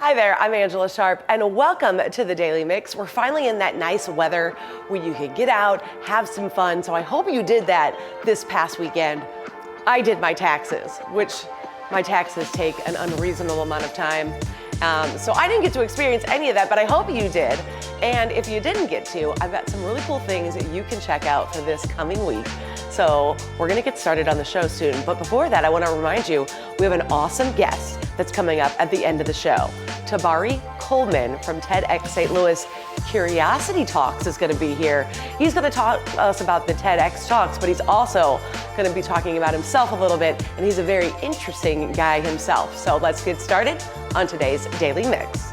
Hi there, I'm Angella Sharpe, and welcome to the Daily Mix. We're finally in that nice weather where you can get out, have some fun, so I hope you did that this past weekend. I did my taxes, which my taxes take an unreasonable amount of time. So I didn't get to experience any of that, but I hope you did. And if you didn't get to, I've got some really cool things that you can check out for this coming week. So we're gonna get started on the show soon. But before that, I wanna remind you, we have an awesome guest that's coming up at the end of the show. Tabari Coleman from TEDxStLouis Curiosity Talks is gonna be here. He's gonna talk to us about the TEDx Talks, but he's also gonna be talking about himself a little bit, and he's a very interesting guy himself. So let's get started on today's Daily Mix.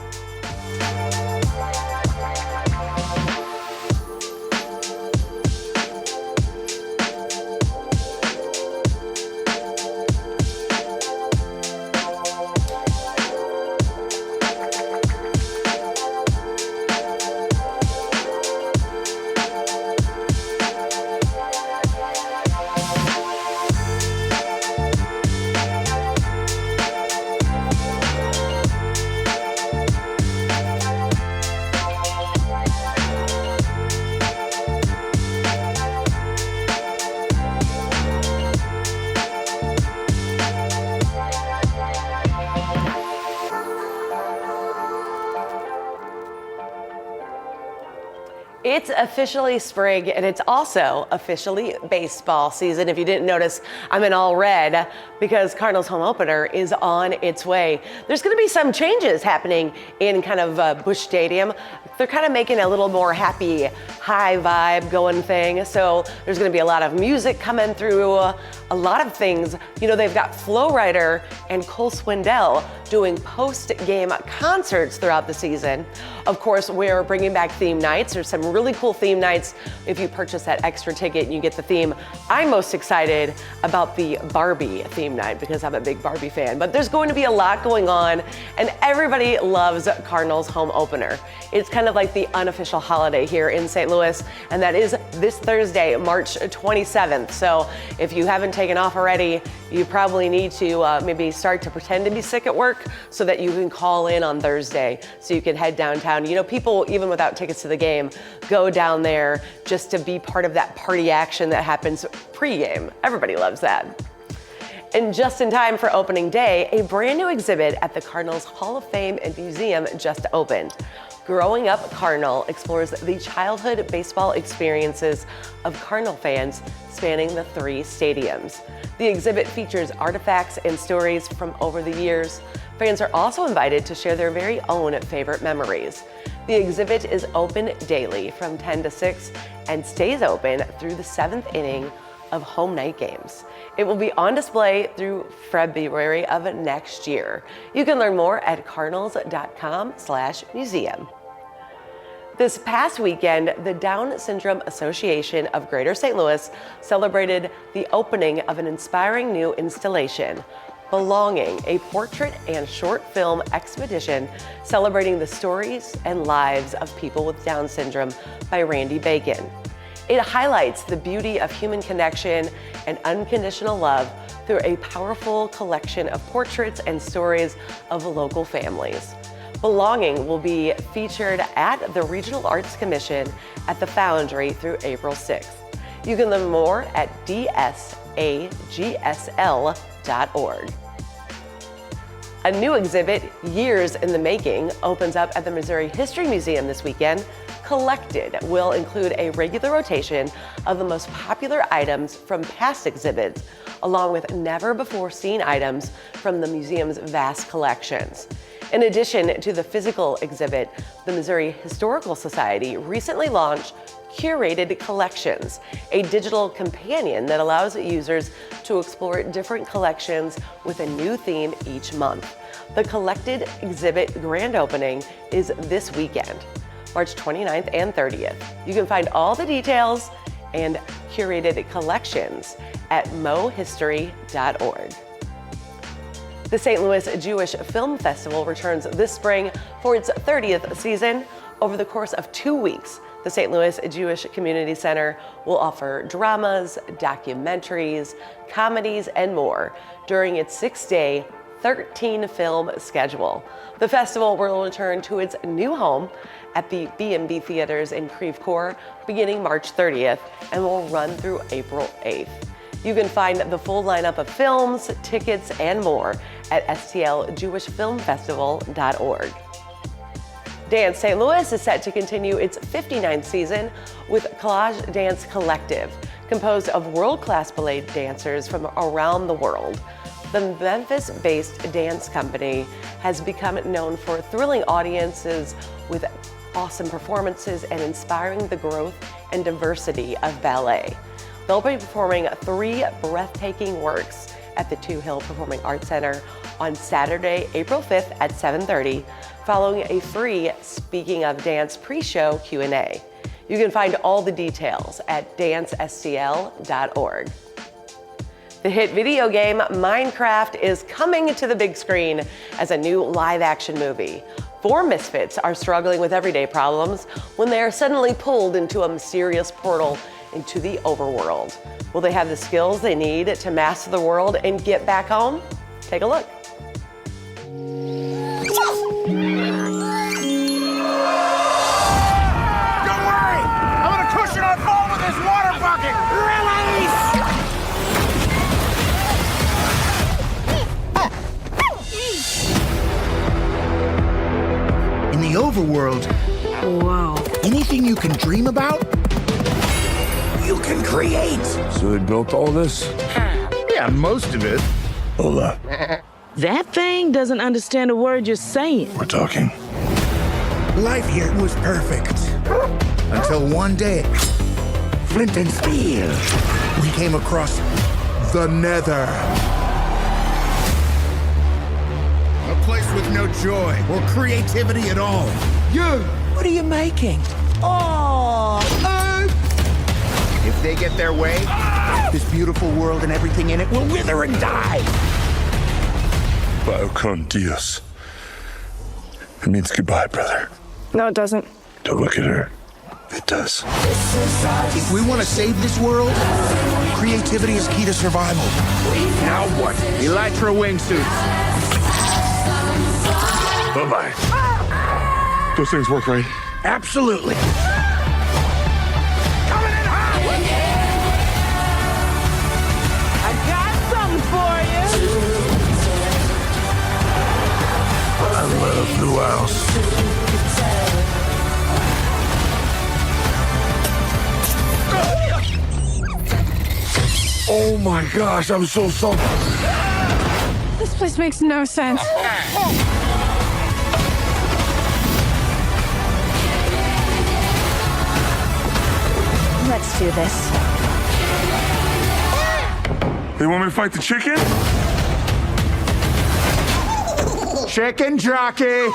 It's officially spring, and it's also officially baseball season. If you didn't notice, I'm in all red because Cardinals home opener is on its way. There's going to be some changes happening in kind of Busch Stadium. They're kind of making a little more happy, high vibe going thing. So there's going to be a lot of music coming through, a lot of things. You know, they've got Flo Rida and Cole Swindell doing post-game concerts throughout the season. Of course, we're bringing back theme nights. There's some really cool theme nights. If you purchase that extra ticket and you get the theme, I'm most excited about the Barbie theme night because I'm a big Barbie fan. But there's going to be a lot going on, and everybody loves Cardinals home opener. It's kind of like the unofficial holiday here in St. Louis, and that is this Thursday, March 27th. So if you haven't taken off already, you probably need to maybe start to pretend to be sick at work so that you can call in on Thursday so you can head downtown. You know, people, even without tickets to the game, go down there just to be part of that party action that happens pre-game. Everybody loves that. And just in time for opening day, a brand new exhibit at the Cardinals Hall of Fame and Museum just opened. Growing Up Cardinal explores the childhood baseball experiences of Cardinal fans spanning the 3 stadiums. The exhibit features artifacts and stories from over the years. Fans are also invited to share their very own favorite memories. The exhibit is open daily from 10 to 6 and stays open through the 7th inning of home night games. It will be on display through February of next year. You can learn more at cardinals.com/museum. This past weekend, the Down Syndrome Association of Greater St. Louis celebrated the opening of an inspiring new installation, Belonging, a portrait and short film expedition celebrating the stories and lives of people with Down syndrome by Randy Bacon. It highlights the beauty of human connection and unconditional love through a powerful collection of portraits and stories of local families. Belonging will be featured at the Regional Arts Commission at the Foundry through April 6th. You can learn more at DSAGSL.org. A new exhibit, Years in the Making, opens up at the Missouri History Museum this weekend. Collected will include a regular rotation of the most popular items from past exhibits, along with never-before-seen items from the museum's vast collections. In addition to the physical exhibit, the Missouri Historical Society recently launched Curated Collections, a digital companion that allows users to explore different collections with a new theme each month. The Collected exhibit grand opening is this weekend, March 29th and 30th. You can find all the details and curated collections at mohistory.org. The St. Louis Jewish Film Festival returns this spring for its 30th season. Over the course of 2 weeks, the St. Louis Jewish Community Center will offer dramas, documentaries, comedies, and more during its 6-day 13-film schedule. The festival will return to its new home at the B&B Theaters in Creve Coeur beginning March 30th and will run through April 8th. You can find the full lineup of films, tickets, and more at stljewishfilmfestival.org. Dance St. Louis is set to continue its 59th season with Collage Dance Collective, composed of world-class ballet dancers from around the world. The Memphis-based dance company has become known for thrilling audiences with awesome performances and inspiring the growth and diversity of ballet. They'll be performing 3 breathtaking works at the Two Hill Performing Arts Center on Saturday, April 5th at 7:30, following a free Speaking of Dance pre-show Q&A. You can find all the details at dancestl.org. The hit video game Minecraft is coming to the big screen as a new live-action movie. 4 misfits are struggling with everyday problems when they are suddenly pulled into a mysterious portal into the overworld. Will they have the skills they need to master the world and get back home? Take a look. Don't worry! I'm gonna cushion our fall with this water bucket! Release! In the overworld, Whoa. anything you can dream about, you can create. So they built all this? Yeah, most of it. Hold up. That thing doesn't understand a word you're saying. We're talking. Life here was perfect. Until one day, flint and steel, we came across the Nether. A place with no joy or creativity at all. You, what are you making? Oh, if they get their way, this beautiful world and everything in it will wither and die. Bio con Dios. It means goodbye, brother. No, it doesn't. Don't look at her. It does. If we want to save this world, creativity is key to survival. Now what? Elytra wingsuits. Bye-bye. Those things work, right? Absolutely. Coming in hot! I got something for you. I love Blue House. Oh my gosh, I'm so sorry. This place makes no sense. Let's do this. They want me to fight the chicken? Chicken jockey!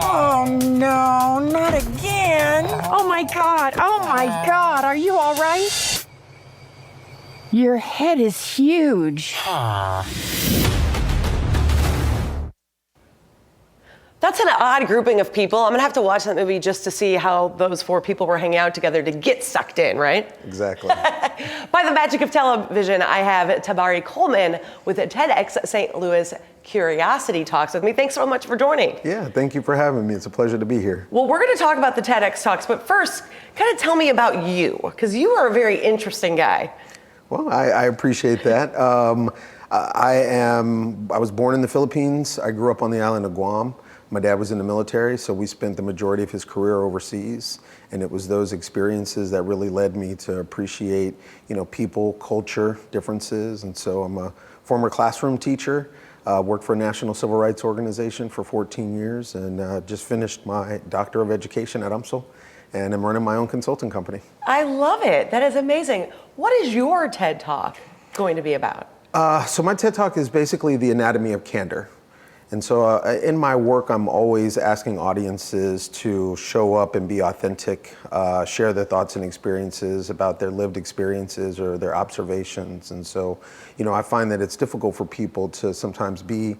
Oh no, not again. Oh my God. Oh my God. Are you all right? Your head is huge. That's an odd grouping of people. I'm gonna have to watch that movie just to see how those 4 people were hanging out together to get sucked in, right? Exactly. By the magic of television, I have Tabari Coleman with TEDxStLouis Curiosity Talks with me. Thanks so much for joining. Yeah, thank you for having me. It's a pleasure to be here. Well, we're gonna talk about the TEDx Talks, but first, kind of tell me about you, because you are a very interesting guy. Well, I appreciate that. I was born in the Philippines. I grew up on the island of Guam. My dad was in the military, so we spent the majority of his career overseas. And it was those experiences that really led me to appreciate, people, culture, differences. And so I'm a former classroom teacher, worked for a national civil rights organization for 14 years, and just finished my Doctor of Education at UMSL. And I'm running my own consulting company. I love it. That is amazing. What is your TED Talk going to be about? So my TED Talk is basically the Anatomy of Candor. And so in my work, I'm always asking audiences to show up and be authentic, share their thoughts and experiences about their lived experiences or their observations. And so, I find that it's difficult for people to sometimes be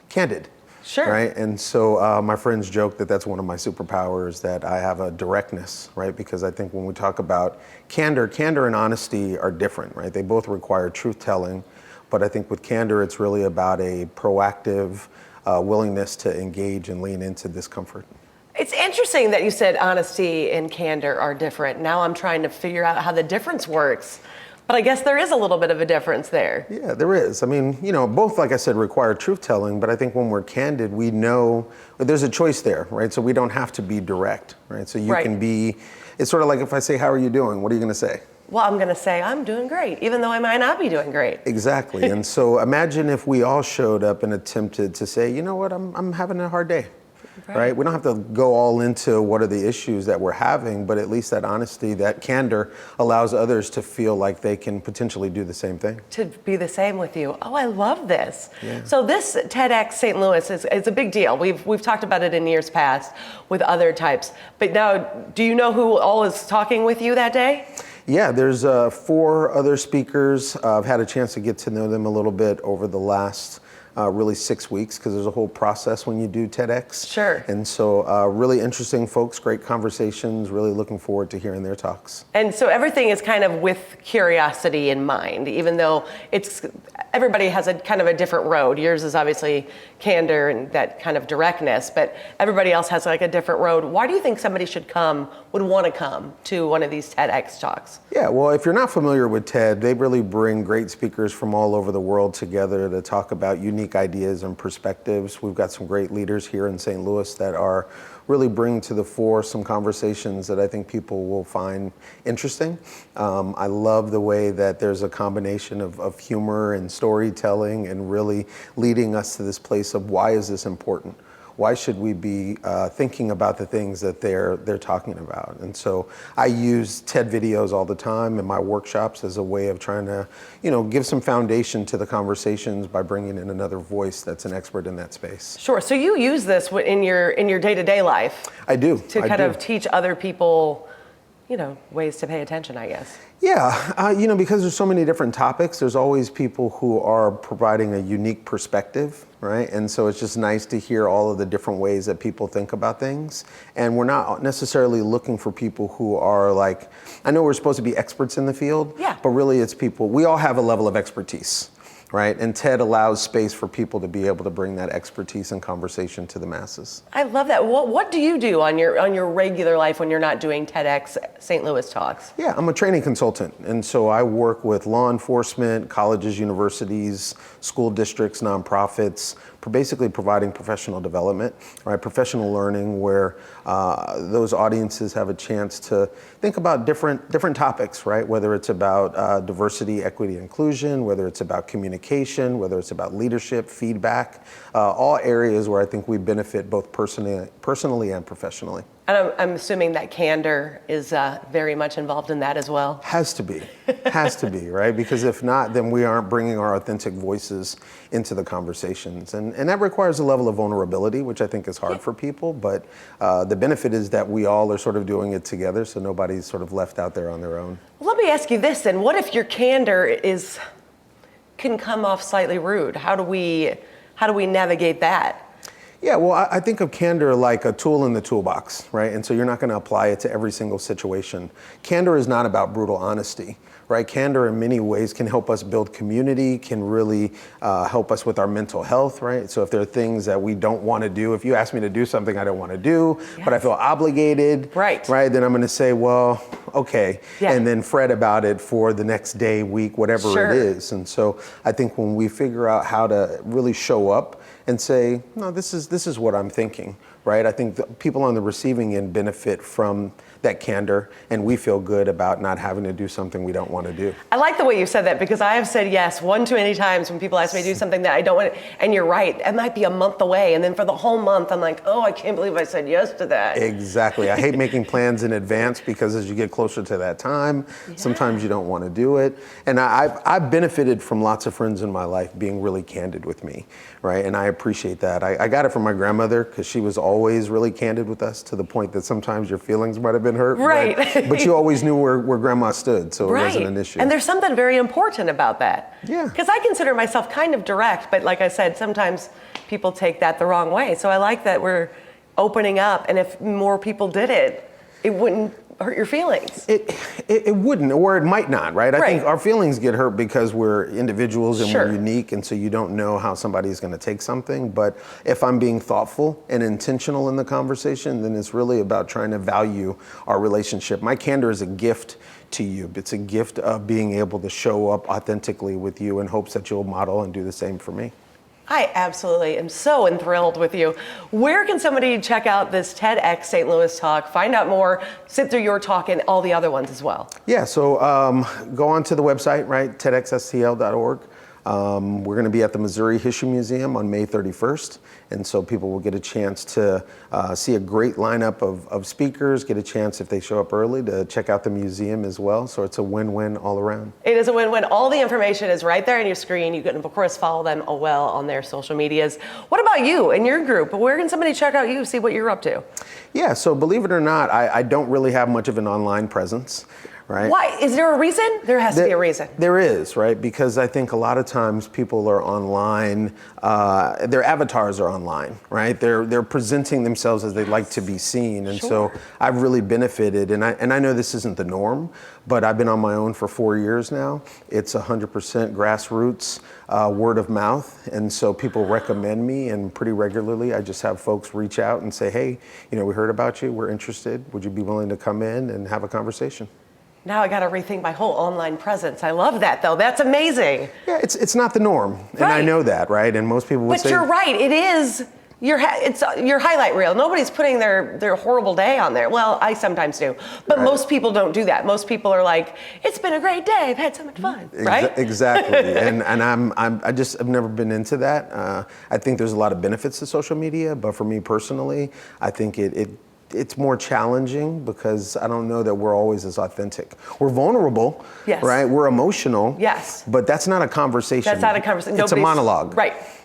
candid Sure. Right? And so my friends joke that that's one of my superpowers, that I have a directness, right? Because I think when we talk about candor and honesty are different, right? They both require truth-telling, but I think with candor, it's really about a proactive willingness to engage and lean into discomfort. It's interesting that you said honesty and candor are different. Now I'm trying to figure out how the difference works. But I guess there is a little bit of a difference there. Yeah, there is. I mean, both, like I said, require truth-telling, but I think when we're candid, we know there's a choice there, right? So we don't have to be direct, right? So you can be, it's sort of like if I say, how are you doing? What are you going to say? Well, I'm going to say I'm doing great, even though I might not be doing great. Exactly. And so imagine if we all showed up and attempted to say, you know what, I'm having a hard day. Right? We don't have to go all into what are the issues that we're having, but at least that honesty, that candor allows others to feel like they can potentially do the same thing. To be the same with you. Oh, I love this. Yeah. So this TEDx St. Louis is a big deal. We've talked about it in years past with other types. But now, do you know who all is talking with you that day? Yeah, there's 4 other speakers. I've had a chance to get to know them a little bit over the last really 6 weeks, because there's a whole process when you do TEDx. Sure. And so really interesting folks, great conversations, really looking forward to hearing their talks. And so everything is kind of with curiosity in mind, even though everybody has a kind of a different road. Yours is obviously candor and that kind of directness, but everybody else has like a different road. Why do you think somebody would want to come to one of these TEDx talks? Yeah, well, if you're not familiar with TED, they really bring great speakers from all over the world together to talk about unique ideas and perspectives. We've got some great leaders here in St. Louis that are really bringing to the fore some conversations that I think people will find interesting. I love the way that there's a combination of humor and storytelling and really leading us to this place of why is this important? Why should we be thinking about the things that they're talking about? And so I use TED videos all the time in my workshops as a way of trying to, give some foundation to the conversations by bringing in another voice that's an expert in that space. Sure. So you use this in your day-to-day life. I do. To kind of teach other people, ways to pay attention, I guess. Yeah, because there's so many different topics, there's always people who are providing a unique perspective, right? And so it's just nice to hear all of the different ways that people think about things. And we're not necessarily looking for people who are like, I know we're supposed to be experts in the field, but really it's people, we all have a level of expertise, right? And TED allows space for people to be able to bring that expertise and conversation to the masses. I love that. What do you do on your regular life when you're not doing TEDx St. Louis talks? Yeah, I'm a training consultant. And so I work with law enforcement, colleges, universities, school districts, nonprofits, basically providing professional development, right? Professional learning where those audiences have a chance to think about different topics, right? Whether it's about diversity, equity, inclusion, whether it's about communication, whether it's about leadership, feedback, all areas where I think we benefit both personally and professionally. And I'm assuming that candor is very much involved in that as well. Has to be, right? Because if not, then we aren't bringing our authentic voices into the conversations. And that requires a level of vulnerability, which I think is hard for people. But the benefit is that we all are sort of doing it together, so nobody's sort of left out there on their own. Well, let me ask you this then. What if your candor can come off slightly rude? How do we navigate that? Yeah, well, I think of candor like a tool in the toolbox, right? And so you're not going to apply it to every single situation. Candor is not about brutal honesty, right? Candor in many ways can help us build community, can really help us with our mental health, right? So if there are things that we don't want to do, if you ask me to do something I don't want to do, but I feel obligated, right? Then I'm going to say, well, okay, and then fret about it for the next day, week, whatever it is. And so I think when we figure out how to really show up and say, no, this is what I'm thinking, right? I think the people on the receiving end benefit from that candor, and we feel good about not having to do something we don't want to do. I like the way you said that, because I have said yes one too many times when people ask me to do something that I don't want to, and you're right, it might be a month away, and then for the whole month I'm like, oh, I can't believe I said yes to that. Exactly. I hate making plans in advance, because as you get closer to that time, sometimes you don't want to do it. And I've benefited from lots of friends in my life being really candid with me, right? And I appreciate that. I got it from my grandmother, because she was always really candid with us to the point that sometimes your feelings might have been hurt. Right. But you always knew where grandma stood, so it wasn't an issue. And there's something very important about that. Yeah. Because I consider myself kind of direct, but like I said, sometimes people take that the wrong way. So I like that we're opening up, and if more people did it, it wouldn't hurt your feelings. It wouldn't, or it might not, right? I think Right. our feelings get hurt because we're individuals and Sure. we're unique, and so you don't know how somebody's going to take something. But if I'm being thoughtful and intentional in the conversation, then it's really about trying to value our relationship. My candor is a gift to you. It's a gift of being able to show up authentically with you in hopes that you'll model and do the same for me. I absolutely am so enthralled with you. Where can somebody check out this TEDx St. Louis talk, find out more, sit through your talk and all the other ones as well? Yeah, so go on to the website, right, TEDxSTL.org. We're going to be at the Missouri History Museum on May 31st, and so people will get a chance to see a great lineup of speakers, get a chance, if they show up early, to check out the museum as well. So it's a win-win all around. It is a win-win. All the information is right there on your screen. You can, of course, follow them well on their social medias. What about you and your group? Where can somebody check out you, see what you're up to? Yeah, so believe it or not, I don't really have much of an online presence. Right? Why? Is there a reason? There has to be a reason. There is, right? Because I think a lot of times people are online, their avatars are online, right? They're presenting themselves as they'd like to be seen. And so I've really benefited, and I know this isn't the norm, but I've been on my own for 4 years now. It's 100% grassroots, word of mouth. And so people recommend me, and pretty regularly I just have folks reach out and say, hey, we heard about you, we're interested. Would you be willing to come in and have a conversation? Now I got to rethink my whole online presence. I love that, though. That's amazing. Yeah, it's not the norm, and I know that, right? And most people would say. But you're right. It is it's your highlight reel. Nobody's putting their horrible day on there. Well, I sometimes do, but most people don't do that. Most people are like, "It's been a great day. I've had so much fun." Right? Exactly. and I've never been into that. I think there's a lot of benefits to social media, but for me personally, I think it's more challenging because I don't know that we're always as authentic. We're vulnerable, yes. Right? We're emotional, yes. But that's not a conversation. That's not a conversation. It's a monologue,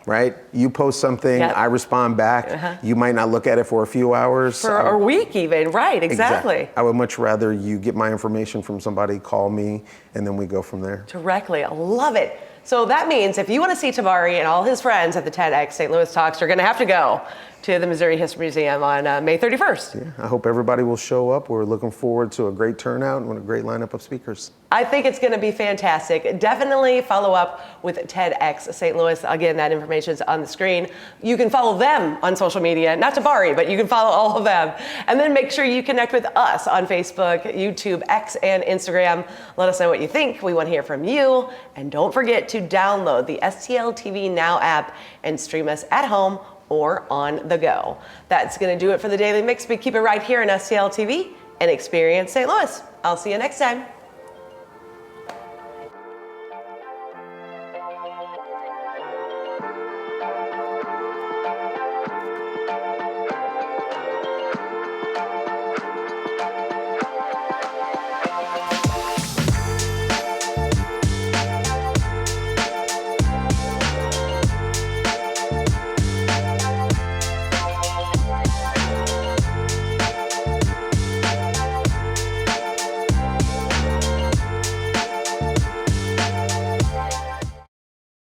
right? You post something, I respond back. You might not look at it for a few hours, for a week even, right? Exactly. I would much rather you get my information from somebody, call me, and then we go from there. Directly, I love it. So that means if you want to see Tabari and all his friends at the TEDx St. Louis Talks, you're going to have to go to the Missouri History Museum on May 31st. Yeah, I hope everybody will show up. We're looking forward to a great turnout and a great lineup of speakers. I think it's going to be fantastic. Definitely follow up with TEDx St. Louis. Again, that information is on the screen. You can follow them on social media, not Tabari, but you can follow all of them. And then make sure you connect with us on Facebook, YouTube, X, and Instagram. Let us know what you think. We want to hear from you. And don't forget to download the STL TV Now app and stream us at home or on the go. That's going to do it for the Daily Mix. We keep it right here on STL TV and Experience St. Louis. I'll see you next time.